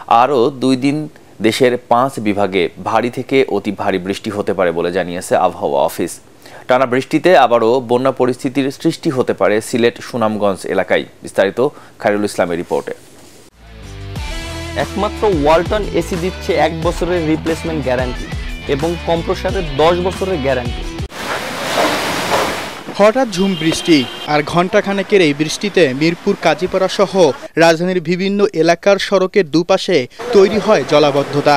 আরও 2 দিন দেশের 5 বিভাগে ভারী থেকে অতি ভারী বৃষ্টি হতে পারে বলে জানিয়েছে আবহাওয়া অফিস। টানা বৃষ্টিতে আবারও বন্যা পরিস্থিতির সৃষ্টি হতে পারে সিলেট সুনামগঞ্জ এলাকায়। বিস্তারিত খায়রুল ইসলামের রিপোর্টে। একমাত্র ওয়ালটন এসি দিচ্ছে 1 বছরের রিপ্লেসমেন্ট গ্যারান্টি এবং কম্প্রেসরের 10 বছরের গ্যারান্টি। হঠাৎ ঝুম বৃষ্টি আর ঘণ্টাখানেকের এই বৃষ্টিতে মিরপুর কাজীপাড়া সহ রাজধানীর বিভিন্ন এলাকার সড়কের দুপাশে তৈরি হয় জলাবদ্ধতা।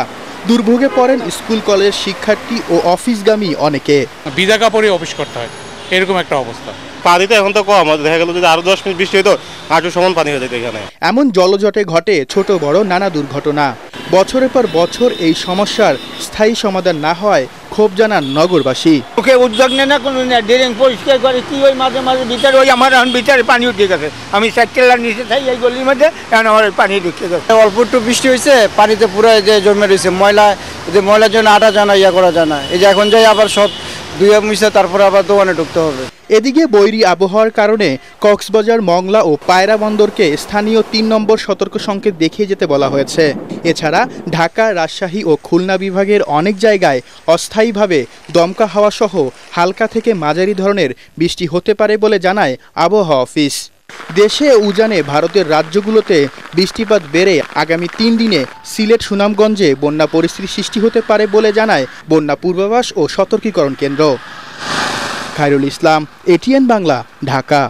দুর্ভোগে পড়েন স্কুল কলেজ শিক্ষার্থী ও অফিসগামী অনেকে। ভিজা কাপড়ে অফিস করতে হয়, এরকম একটা অবস্থা। পানি তো এখন তো কম, দেখা গেল যদি আরো 10 মিনিট বৃষ্টি হতো হাঁটু সমান পানি হয়ে যেত এখানে। এমন জলজটে ঘটে ছোট বড় নানা দুর্ঘটনা। বছরের পর বছর এই সমস্যার স্থায়ী সমাধান না হয় ক্ষোভ জানান নগরবাসী। ওকে উদ্যোগ নেয় না, কোনো ড্রেন পরিষ্কার করে কি ওই মাঝে মাঝে ভিতরে ওই আমার এখন ভিতরে পানি উঠে গেছে। আমি সাইকেলের নিচে থাই এই গলির মধ্যে, এখন আমার পানি ঢুকে গেছে। অল্প একটু বৃষ্টি হয়েছে, পানিতে পুরো যে জমে রয়েছে ময়লার জন্য আটা জানা ইয়া করা জানা। এই যে এখন যাই আবার সব দুই মিশে তারপরে আবার দোকানে ঢুকতে হবে। এদিকে বৈরী আবহাওয়ার কারণে কক্সবাজার, মংলা ও পায়রা বন্দরকে স্থানীয় 3 নম্বর সতর্ক সংকেত দেখিয়ে যেতে বলা হয়েছে। এছাড়া ঢাকা, রাজশাহী ও খুলনা বিভাগের অনেক জায়গায় অস্থায়ীভাবে দমকা হাওয়া সহ হালকা থেকে মাঝারি ধরনের বৃষ্টি হতে পারে বলে জানায় আবহাওয়া অফিস। দেশে উজানে ভারতের রাজ্যগুলোতে বৃষ্টিপাত বেড়ে আগামী 3 দিনে সিলেট সুনামগঞ্জে বন্যা পরিস্থিতি সৃষ্টি হতে পারে বলে জানায় বন্যা পূর্বাভাস ও সতর্কীকরণ কেন্দ্র। খায়রুল ইসলাম, এটিএন বাংলা, ঢাকা।